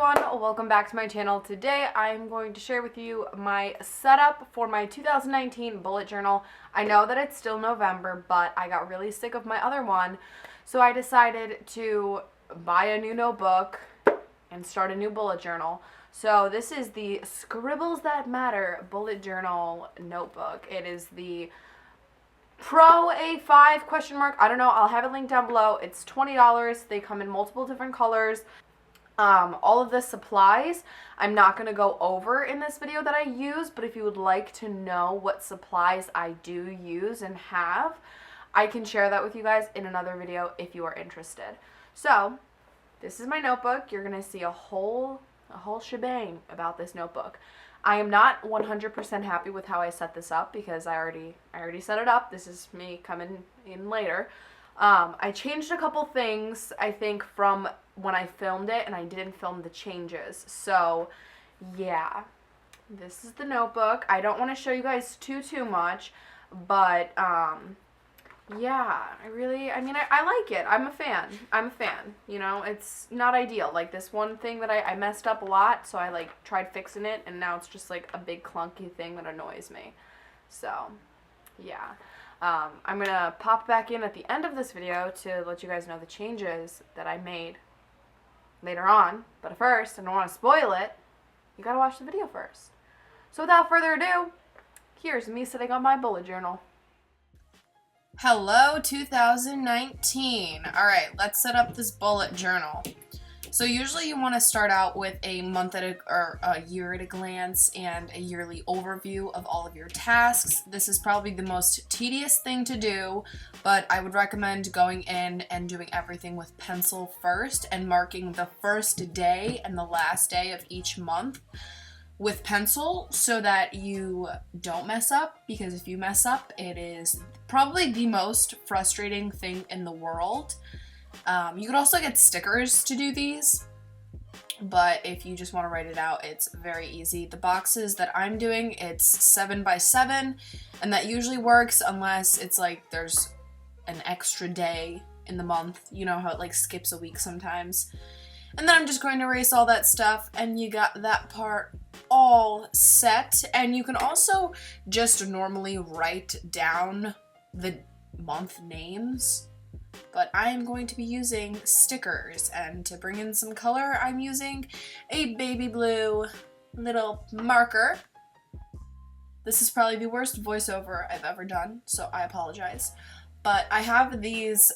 everyone, welcome back to my channel. Today I'm going to share with you my setup for my 2019 bullet journal. I know that it's still November, but I got really sick of my other one, so I decided to buy a new notebook and start a new bullet journal. So this is the Scribbles That Matter bullet journal notebook. It is the Pro A5 question mark. I don't know. I'll have it linked down below. It's $20. They come in multiple different colors. All of the supplies I'm not going to go over in this video that I use, but if you would like to know what supplies I do use and have, I can share that with you guys in another video if you are interested. So this is my notebook. You're going to see a whole shebang about this notebook. I am not 100% happy with how I set this up because I already set it up. This is me coming in later. I changed a couple things, I think, from when I filmed it, and I didn't film the changes. So, yeah, this is the notebook. I don't want to show you guys too much, but, yeah, I like it. I'm a fan. You know, it's not ideal. Like, this one thing that I messed up a lot, so I, tried fixing it, and now it's just, a big clunky thing that annoys me. So, yeah. I'm going to pop back in at the end of this video to let you guys know the changes that I made later on. But first, I don't want to spoil it. You got to watch the video first. So without further ado, here's me sitting on my bullet journal. Hello, 2019. All right, let's set up this bullet journal. So usually you want to start out with a month or a year at a glance and a yearly overview of all of your tasks. This is probably the most tedious thing to do, but I would recommend going in and doing everything with pencil first and marking the first day and the last day of each month with pencil so that you don't mess up, because if you mess up, it is probably the most frustrating thing in the world. You could also get stickers to do these, but if you just want to write it out, it's very easy. The boxes that I'm doing, it's 7 by 7, and that usually works unless it's there's an extra day in the month. You know how it skips a week sometimes. And then I'm just going to erase all that stuff, and you got that part all set. And you can also just normally write down the month names, but I am going to be using stickers, and to bring in some color, I'm using a baby blue little marker. This is probably the worst voiceover I've ever done, so I apologize. But I have these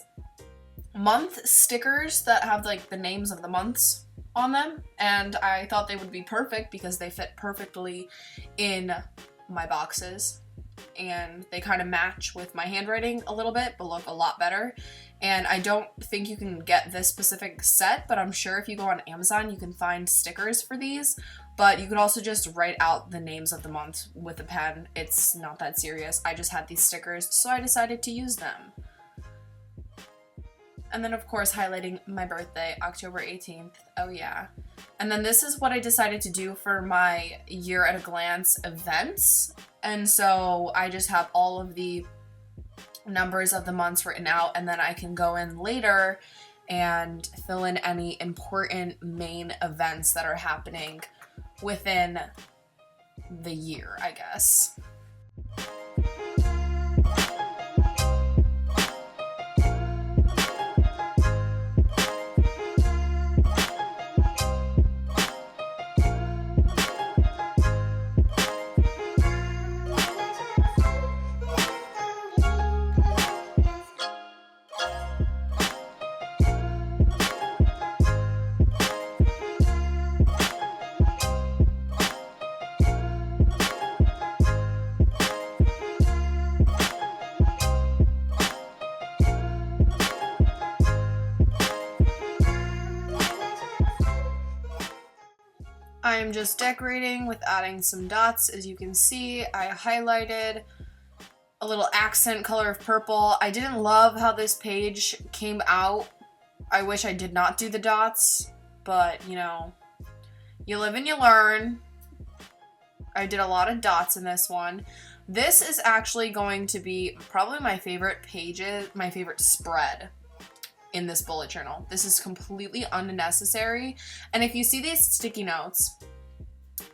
month stickers that have the names of the months on them, and I thought they would be perfect because they fit perfectly in my boxes. And they kind of match with my handwriting a little bit, but look a lot better. And I don't think you can get this specific set, but I'm sure if you go on Amazon, you can find stickers for these. But you could also just write out the names of the month with a pen. It's not that serious. I just had these stickers, so I decided to use them. And then, of course, highlighting my birthday, October 18th. Oh, yeah. And then this is what I decided to do for my year at a glance events. And so I just have all of the numbers of the months written out, and then I can go in later and fill in any important main events that are happening within the year, I guess. I am just decorating with adding some dots. As you can see, I highlighted a little accent color of purple. I didn't love how this page came out. I wish I did not do the dots, but you know, you live and you learn. I did a lot of dots in this one. This is actually going to be probably my favorite pages, my favorite spread in this bullet journal. This is completely unnecessary. And if you see these sticky notes,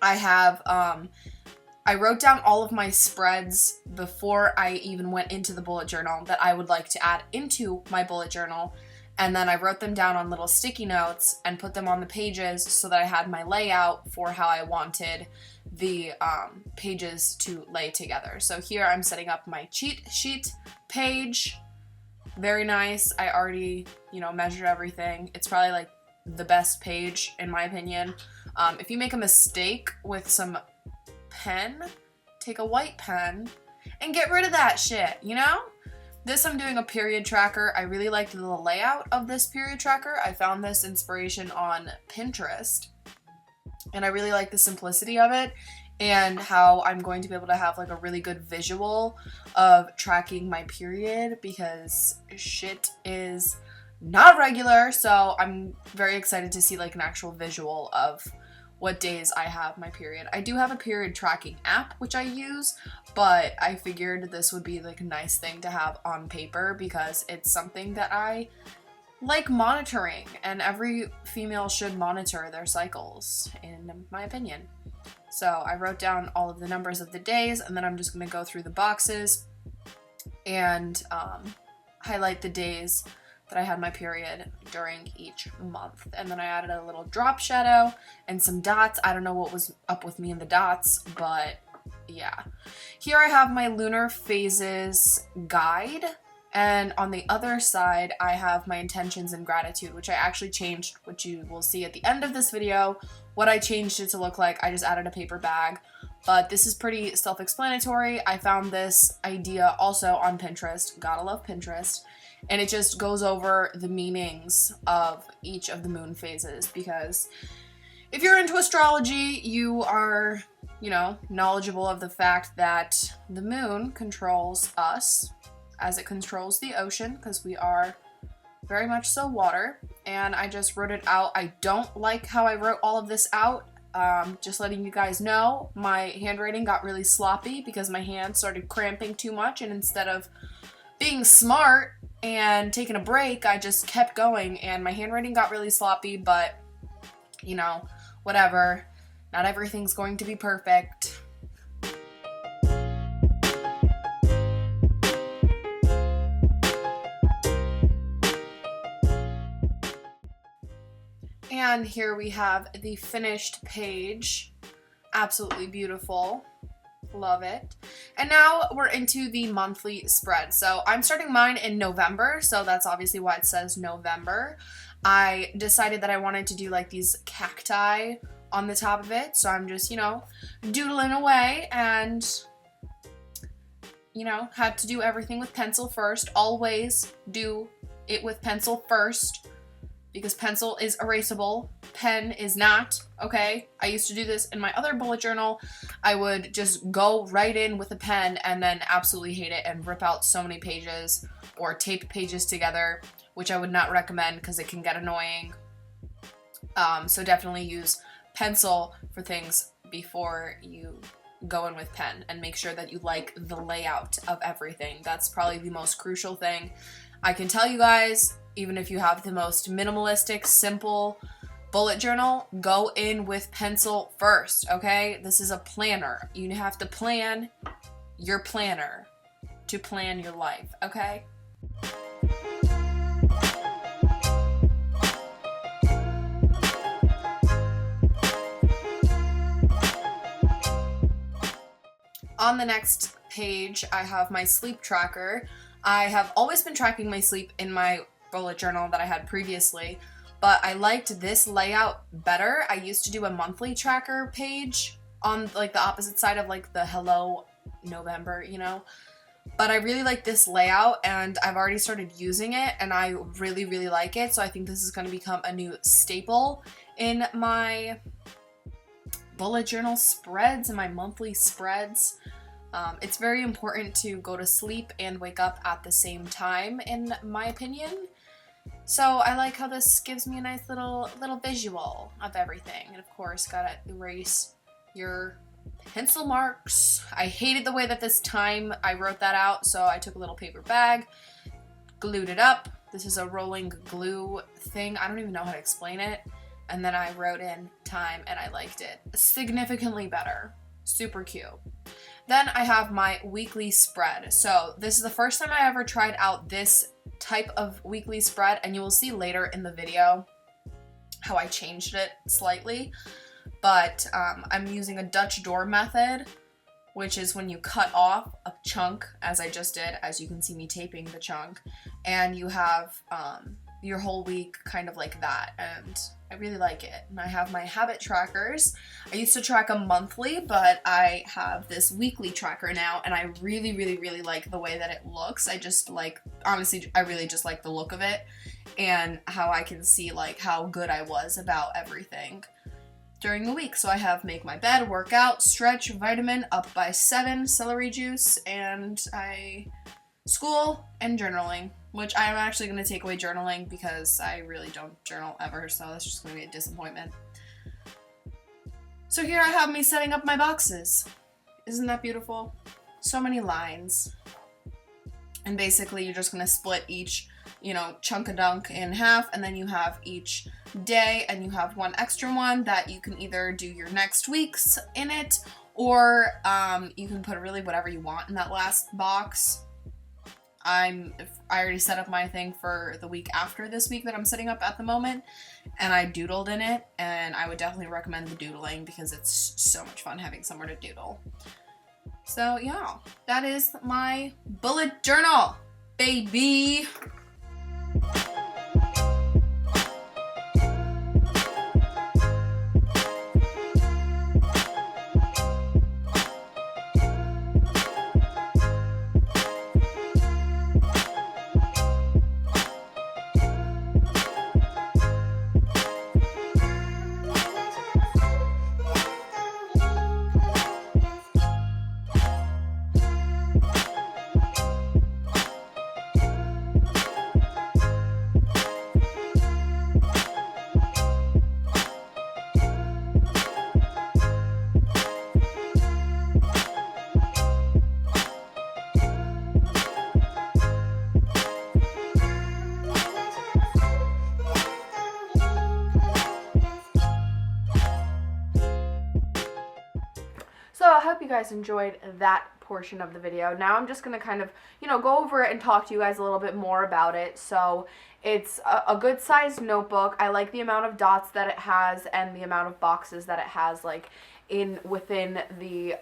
I have, I wrote down all of my spreads before I even went into the bullet journal that I would like to add into my bullet journal. And then I wrote them down on little sticky notes and put them on the pages so that I had my layout for how I wanted the pages to lay together. So here I'm setting up my cheat sheet page. Very nice. I already, measured everything. It's probably like the best page in my opinion. If you make a mistake with some pen, take a white pen and get rid of that shit, This I'm doing a period tracker. I really liked the layout of this period tracker. I found this inspiration on Pinterest. And I really like the simplicity of it and how I'm going to be able to have like a really good visual of tracking my period because shit is not regular. So I'm very excited to see like an actual visual of what days I have my period. I do have a period tracking app which I use, but I figured this would be like a nice thing to have on paper because it's something that I like monitoring, and every female should monitor their cycles, in my opinion. So I wrote down all of the numbers of the days, and then I'm just going to go through the boxes and highlight the days that I had my period during each month. And then I added a little drop shadow and some dots. I don't know what was up with me and the dots, but yeah. Here I have my lunar phases guide. And on the other side, I have my intentions and gratitude, which I actually changed, which you will see at the end of this video, what I changed it to look like. I just added a paper bag, but this is pretty self-explanatory. I found this idea also on Pinterest. Gotta love Pinterest. And it just goes over the meanings of each of the moon phases because if you're into astrology, you are, knowledgeable of the fact that the moon controls us as it controls the ocean because we are very much so water. And I just wrote it out. I don't like how I wrote all of this out. Just letting you guys know, my handwriting got really sloppy because my hand started cramping too much, and instead of being smart and taking a break, I just kept going and my handwriting got really sloppy, but whatever. Not everything's going to be perfect. And here we have the finished page. Absolutely beautiful. Love it. And now we're into the monthly spread. So I'm starting mine in November, so that's obviously why it says November. I decided that I wanted to do like these cacti on the top of it, so I'm just, doodling away and, had to do everything with pencil first. Always do it with pencil first because pencil is erasable, pen is not, okay? I used to do this in my other bullet journal. I would just go right in with a pen and then absolutely hate it and rip out so many pages or tape pages together, which I would not recommend because it can get annoying. So definitely use pencil for things before you go in with pen, and make sure that you like the layout of everything. That's probably the most crucial thing. I can tell you guys, even if you have the most minimalistic, simple bullet journal, go in with pencil first, okay? This is a planner. You have to plan your planner to plan your life, okay? On the next page, I have my sleep tracker. I have always been tracking my sleep in my bullet journal that I had previously, but I liked this layout better. I used to do a monthly tracker page on like the opposite side of like the Hello November, but I really like this layout and I've already started using it and I really, really like it. So I think this is going to become a new staple in my bullet journal spreads and my monthly spreads. It's very important to go to sleep and wake up at the same time, in my opinion. So I like how this gives me a nice little visual of everything. And of course, gotta erase your pencil marks. I hated the way that this time I wrote that out, so I took a little paper bag, glued it up, This is a rolling glue thing. I don't even know how to explain it. And then I wrote in time and I liked it. Significantly better. Super cute. Then I have my weekly spread. So this is the first time I ever tried out this type of weekly spread, and you will see later in the video how I changed it slightly. But I'm using a Dutch door method, which is when you cut off a chunk, as I just did, as you can see me taping the chunk, and you have your whole week kind of like that, and I really like it. And I have my habit trackers. I used to track them monthly, but I have this weekly tracker now, and I really, really, really like the way that it looks. I just like, honestly, I really just like the look of it and how I can see like how good I was about everything during the week. So I have make my bed, workout, stretch, vitamin, up by 7, celery juice, and school and journaling, which I'm actually going to take away journaling because I really don't journal ever, so that's just going to be a disappointment. So here I have me setting up my boxes. Isn't that beautiful? So many lines. And basically you're just going to split each, chunk-a-dunk in half, and then you have each day, and you have one extra one that you can either do your next week's in it, or you can put really whatever you want in that last box. I already set up my thing for the week after this week that I'm setting up at the moment, and I doodled in it, and I would definitely recommend the doodling because it's so much fun having somewhere to doodle. So yeah, that is my bullet journal, baby. So I hope you guys enjoyed that portion of the video. Now I'm just going to kind of, go over it and talk to you guys a little bit more about it. So it's a good sized notebook. I like the amount of dots that it has and the amount of boxes that it has like within the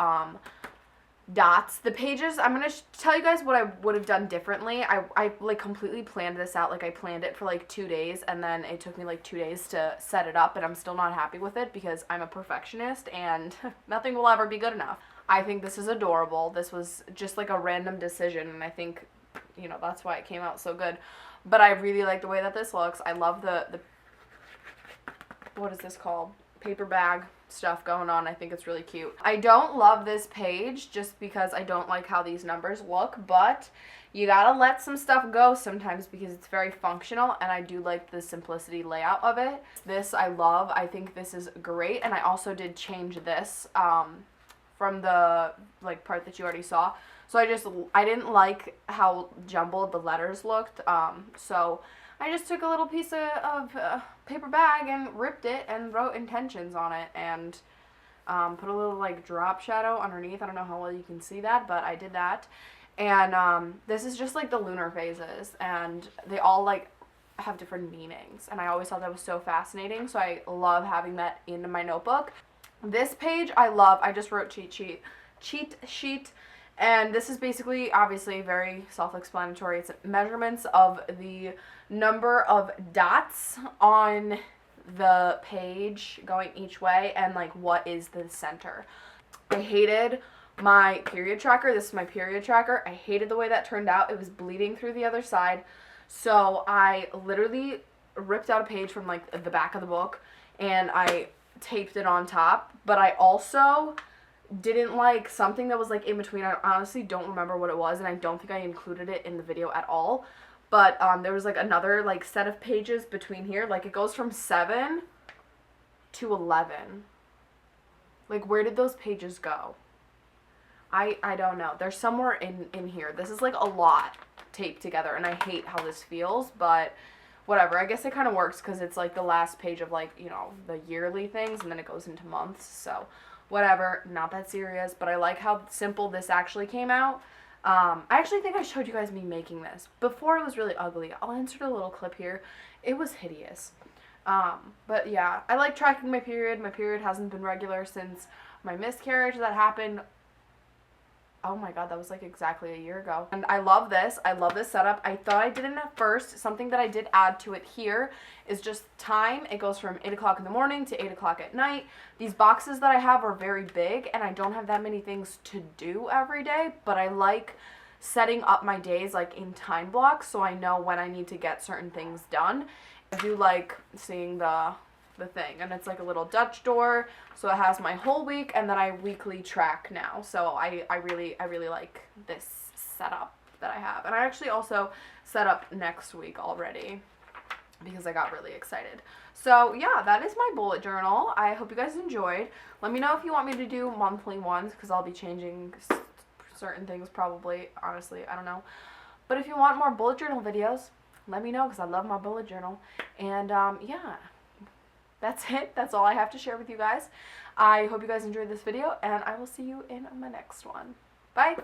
dots. The pages, I'm going to tell you guys what I would have done differently. I like completely planned this out. Like I planned it for like 2 days, and then it took me like 2 days to set it up, and I'm still not happy with it because I'm a perfectionist and nothing will ever be good enough. I think this is adorable. This was just like a random decision, and I think, that's why it came out so good. But I really like the way that this looks. I love the what is this called? Paper bag stuff going on. I think it's really cute. I don't love this page just because I don't like how these numbers look, but you gotta let some stuff go sometimes because it's very functional, and I do like the simplicity layout of it. This I love. I think this is great, and I also did change this from the part that you already saw. So I didn't like how jumbled the letters looked, so I just took a little piece of paper bag and ripped it and wrote intentions on it, and put a little drop shadow underneath. I don't know how well you can see that, but I did that. And this is just the lunar phases, and they all have different meanings, and I always thought that was so fascinating, so I love having that in my notebook. This page I love. I just wrote cheat sheet. And this is basically, obviously, very self-explanatory. It's measurements of the number of dots on the page going each way and, what is the center. I hated my period tracker. This is my period tracker. I hated the way that turned out. It was bleeding through the other side. So I literally ripped out a page from, the back of the book, and I taped it on top. But I also didn't like something that was in between. I honestly don't remember what it was, and I don't think I included it in the video at all, but there was another set of pages between here. It goes from 7 to 11. Where did those pages go? I don't know. They're somewhere in here. This is a lot. taped together, and I hate how this feels, but whatever. I guess it kind of works because it's like the last page of like, you know, the yearly things, and then it goes into months, so whatever, not that serious, but I like how simple this actually came out. I actually think I showed you guys me making this. Before it was really ugly. I'll insert a little clip here. It was hideous. But yeah, I like tracking my period. My period hasn't been regular since my miscarriage that happened. Oh my god, that was like exactly a year ago. And I love this. I love this setup. I thought I didn't at first. Something that I did add to it here is just time. It goes from 8 o'clock in the morning to 8 o'clock at night. These boxes that I have are very big, and I don't have that many things to do every day, but I like setting up my days like in time blocks so I know when I need to get certain things done. I do like seeing the thing, and it's like a little Dutch door, so it has my whole week, and then I weekly track now. So I really like this setup that I have, and I actually also set up next week already because I got really excited. So yeah, that is my bullet journal. I hope you guys enjoyed. Let me know if you want me to do monthly ones, because I'll be changing certain things probably, honestly, I don't know. But if you want more bullet journal videos, let me know, because I love my bullet journal. And yeah, that's it. That's all I have to share with you guys. I hope you guys enjoyed this video, and I will see you in my next one. Bye!